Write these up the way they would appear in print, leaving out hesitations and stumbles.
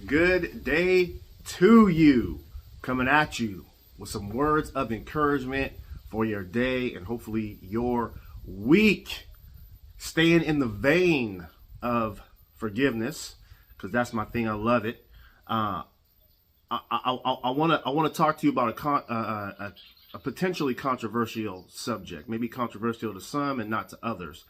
Good day to you. Coming at you with some words of encouragement for your day and hopefully your week. Staying in the vein of forgiveness, because that's my thing. I love it. I want to talk to you about a potentially controversial subject, maybe controversial to some and not to others.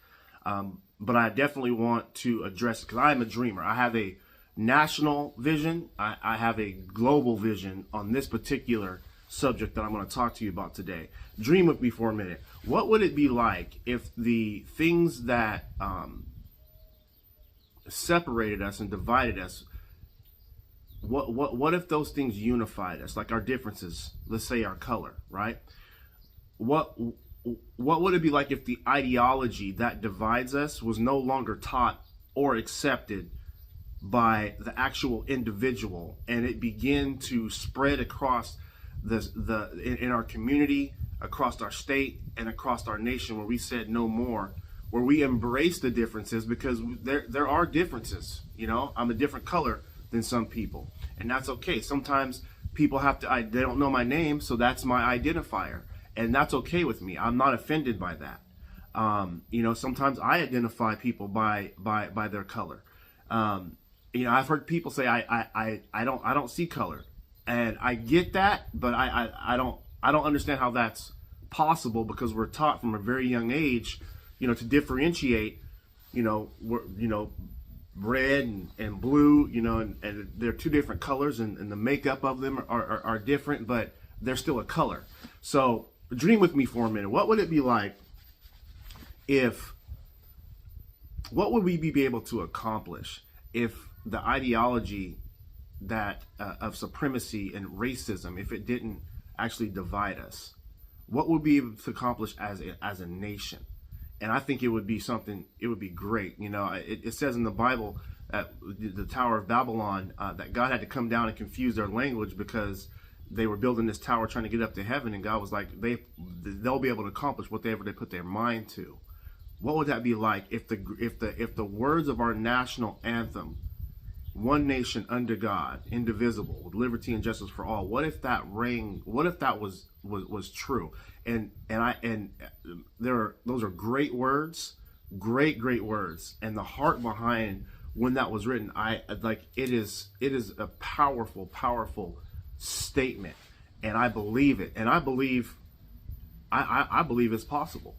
But I definitely want to address it because I am a dreamer. I have a national vision. I have a global vision on this particular subject that I'm going to talk to you about today. Dream with me for a minute. What would it be like if the things that separated us and divided us, what if those things unified us, like our differences, let's say our color, right? What would it be like if the ideology that divides us was no longer taught or accepted by the actual individual, and it began to spread across in our community, across our state, and across our nation, where we said no more, where we embrace the differences, because there are differences. You know, I'm a different color than some people, and that's okay. Sometimes people they don't know my name, so that's my identifier, and that's okay with me. I'm not offended by that. Sometimes I identify people by their color. I've heard people say I don't see color, and I get that, but I don't understand how that's possible, because we're taught from a very young age, to differentiate, red and blue, and they're two different colors, and the makeup of them are different, but they're still a color. So dream with me for a minute. What would it be like what would we be able to accomplish if the ideology of supremacy and racism, if it didn't actually divide us? What would we be able to accomplish as a nation? And I think it would be something. It would be great. It says in the Bible at the Tower of Babylon that God had to come down and confuse their language, because they were building this tower trying to get up to heaven, and God was like, they'll be able to accomplish whatever they put their mind to. What would that be like if the words of our national anthem, "One nation under God, indivisible, with liberty and justice for all"? What if that rang? What if that was true? And those are great words, great words, and the heart behind when that was written, it is a powerful statement, and I believe it, and I believe it's possible.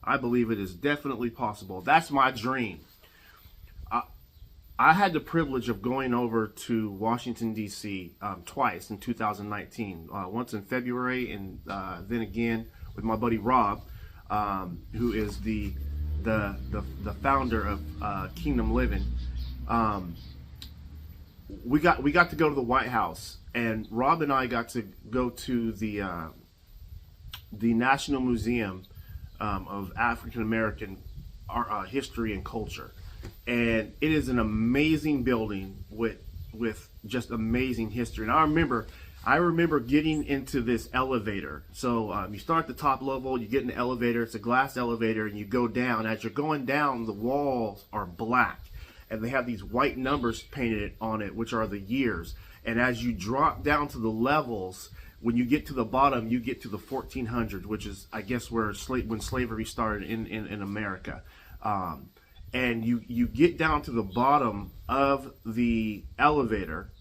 I believe it is definitely possible. That's my dream. I had the privilege of going over to Washington, D.C. Twice in 2019. Once in February, and then again with my buddy Rob, who is the founder of Kingdom Living. We got to go to the White House, and Rob and I got to go to the National Museum of African American history and culture. And it is an amazing building with just amazing history. And I remember getting into this elevator. So you start at the top level, you get in the elevator. It's a glass elevator, and you go down. As you're going down, the walls are black, and they have these white numbers painted on it, which are the years. And as you drop down to the levels, when you get to the bottom, you get to the 1400s, which is, I guess, when slavery started in America. And you get down to the bottom of the elevator,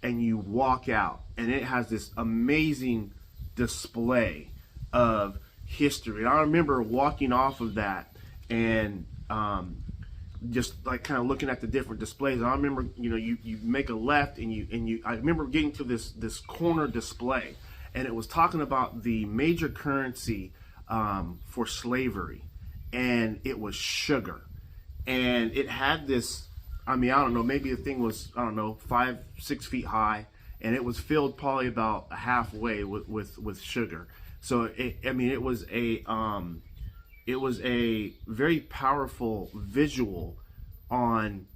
and you walk out, and it has this amazing display of history. And I remember walking off of that, and just like kind of looking at the different displays. And I remember, you make a left, and I remember getting to this corner display, and it was talking about the major currency for slavery, and it was sugar. And it had this, I don't know, maybe the thing was, 5-6 feet high, and it was filled probably about halfway with sugar. So it was a very powerful visual on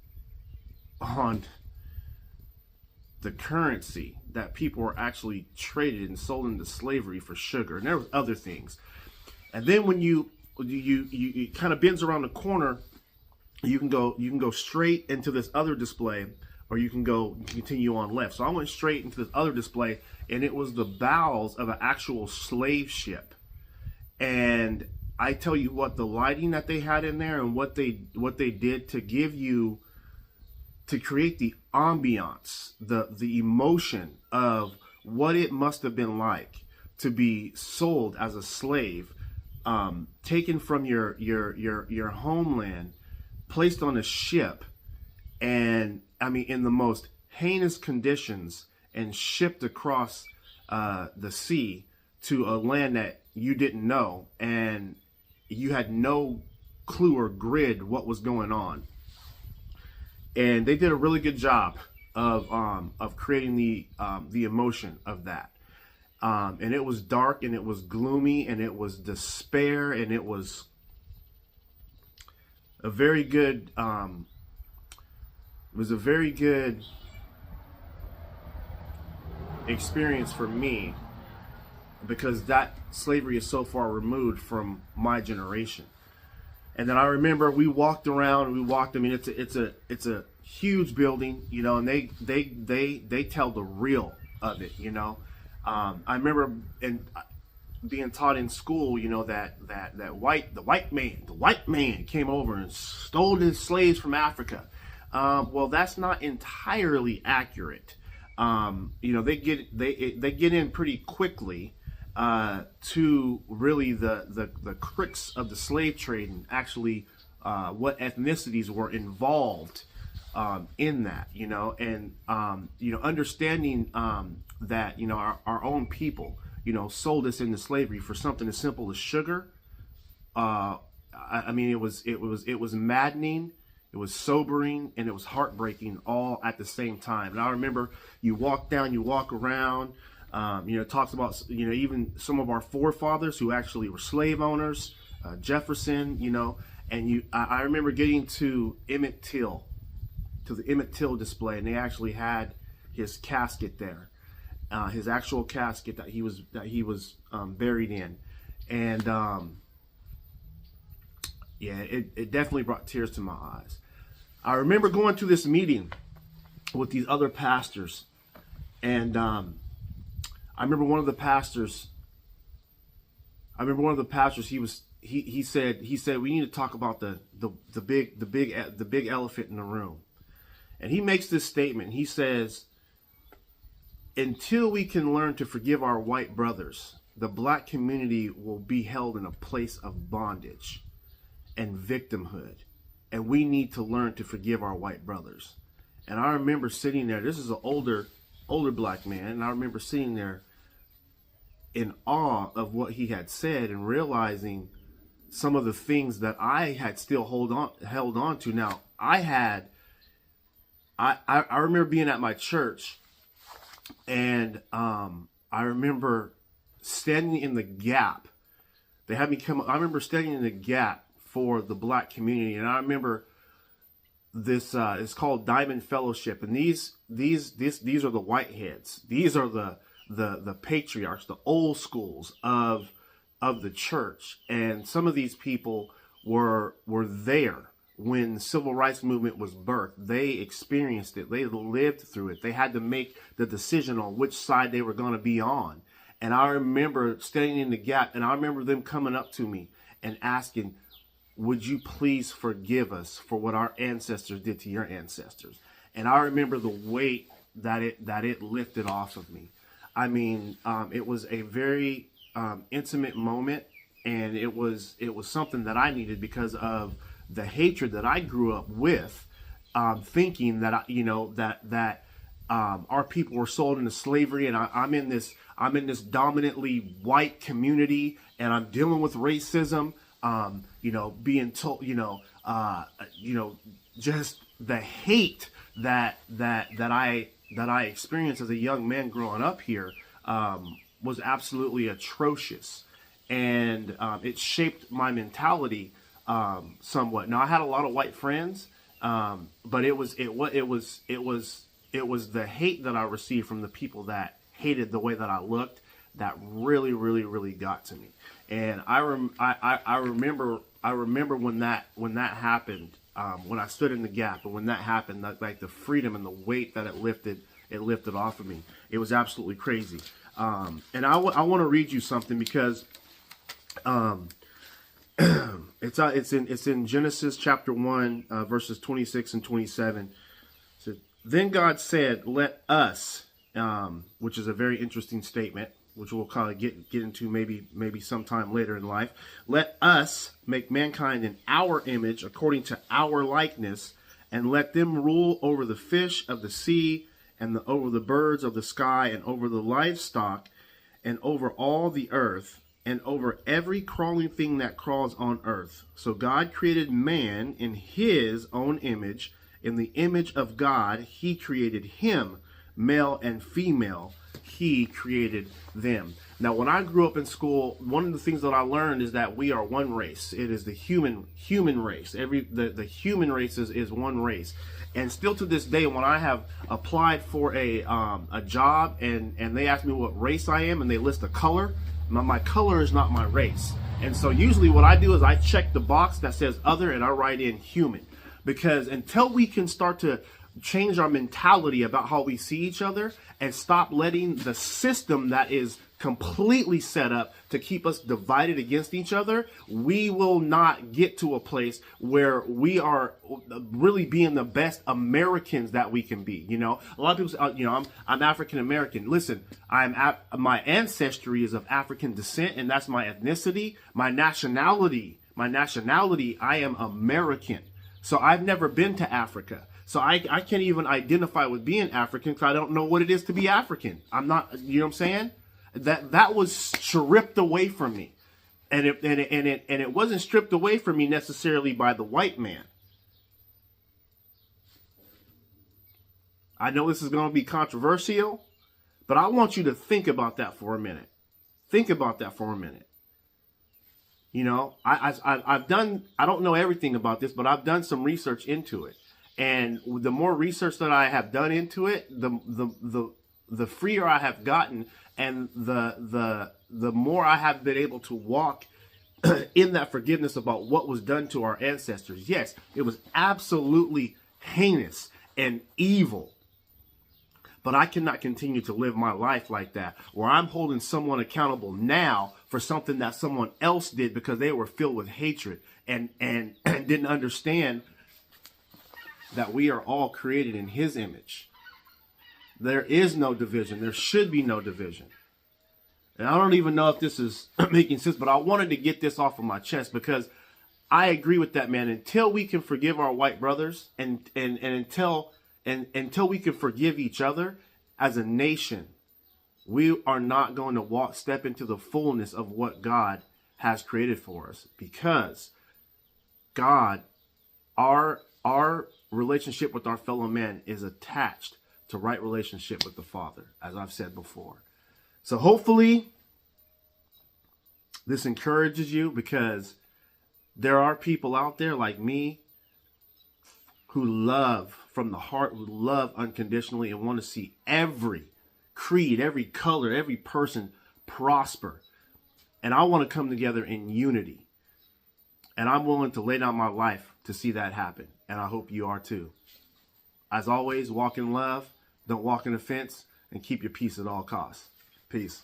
the currency that people were actually traded and sold into slavery for sugar. And there were other things. And then when you kind of bends around the corner, you can go straight into this other display or you can continue on left. So I went straight into this other display, and it was the bows of an actual slave ship. And I tell you what, the lighting that they had in there and what they did to give you, to create the ambiance, the emotion of what it must have been like to be sold as a slave, taken from your homeland, placed on a ship, and I mean in the most heinous conditions, and shipped across the sea to a land that you didn't know, and you had no clue or grid what was going on. And they did a really good job of creating the emotion of that. And it was dark, and it was gloomy, and it was despair, and it was a very good experience for me, because that slavery is so far removed from my generation. And then I remember we walked around. I mean, it's a huge building, you know, and they tell the real of it, you know. I remember being taught in school, you know, that the white man came over and stole his slaves from Africa. Well, that's not entirely accurate. You know, they get in pretty quickly to really the crux of the slave trade, and actually what ethnicities were involved in that, you know, and you know, understanding that, you know, our own people, you know, sold us into slavery for something as simple as sugar. I mean, it was maddening, it was sobering, and it was heartbreaking all at the same time. And I remember you walk around. You know, it talks about, you know, even some of our forefathers who actually were slave owners, Jefferson, you know, and I remember getting to the Emmett Till display, and they actually had his casket there, his actual casket that he was buried in, and yeah, it definitely brought tears to my eyes. I remember going to this meeting with these other pastors, and I remember one of the pastors. He said we need to talk about the big elephant in the room, and he makes this statement. He says, until we can learn to forgive our white brothers, the black community will be held in a place of bondage and victimhood, and we need to learn to forgive our white brothers. And I remember sitting there. This is an older black man, and I remember sitting there in awe of what he had said, and realizing some of the things that I had still held on to. Now, I remember being at my church, and I remember standing in the gap. They had me come. I remember standing in the gap for the black community, and I remember this. It's called Diamond Fellowship, and these are the whiteheads. These are the patriarchs, the old schools of the church, and some of these people were there when the civil rights movement was birthed. They experienced it. They lived through it. They had to make the decision on which side they were going to be on. And I remember standing in the gap, and I remember them coming up to me and asking, would you please forgive us for what our ancestors did to your ancestors? And I remember the weight that it lifted off of me. I mean, it was a very intimate moment, and it was something that I needed because of the hatred that I grew up with, thinking that that our people were sold into slavery, and I'm in this dominantly white community, and I'm dealing with racism. Being told, just the hate that I experienced as a young man growing up here was absolutely atrocious, and it shaped my mentality somewhat. Now, I had a lot of white friends, but it was the hate that I received from the people that hated the way that I looked that really, really, really got to me. And I remember when that happened, when I stood in the gap, and when that happened, like the freedom and the weight that it lifted off of me. It was absolutely crazy. And I want to read you something because it's in Genesis chapter 1, verses 26 and 27. So, then God said, "Let us," which is a very interesting statement, which we'll kind of get into maybe sometime later in life. "Let us make mankind in our image, according to our likeness, and let them rule over the fish of the sea, and over the birds of the sky, and over the livestock, and over all the earth, and over every crawling thing that crawls on earth." So God created man in his own image. In the image of God, he created him, male and female. He created them. Now, when I grew up in school, one of the things that I learned is that we are one race. It is the human race. The human race is one race. And still to this day, when I have applied for a job and they ask me what race I am and they list a color, my color is not my race. And so usually what I do is I check the box that says other and I write in human. Because until we can start to change our mentality about how we see each other and stop letting the system that is completely set up to keep us divided against each other, we will not get to a place where we are really being the best Americans that we can be. You know, a lot of people say, I'm African American. Listen, my ancestry is of African descent, and that's my ethnicity. My nationality, I am American. So I've never been to Africa. So I can't even identify with being African because I don't know what it is to be African. I'm not, you know what I'm saying? That was stripped away from me. And it wasn't stripped away from me necessarily by the white man. I know this is going to be controversial, but I want you to think about that for a minute. Think about that for a minute. You know, I've done, I don't know everything about this, but I've done some research into it. And the more research that I have done into it, the freer I have gotten, and the more I have been able to walk in that forgiveness about what was done to our ancestors. Yes, it was absolutely heinous and evil. But I cannot continue to live my life like that, where I'm holding someone accountable now for something that someone else did because they were filled with hatred and didn't understand that we are all created in his image. There is no division. There should be no division. And I don't even know if this is making sense, but I wanted to get this off of my chest because I agree with that, man. Until we can forgive our white brothers and until we can forgive each other as a nation, we are not going to step into the fullness of what God has created for us, because God, our relationship with our fellow man is attached to right relationship with the Father, as I've said before. So hopefully this encourages you, because there are people out there like me who love from the heart, who love unconditionally and want to see every creed, every color, every person prosper. And I want to come together in unity. And I'm willing to lay down my life to see that happen. And I hope you are too. As always, walk in love, don't walk in offense, and keep your peace at all costs. Peace.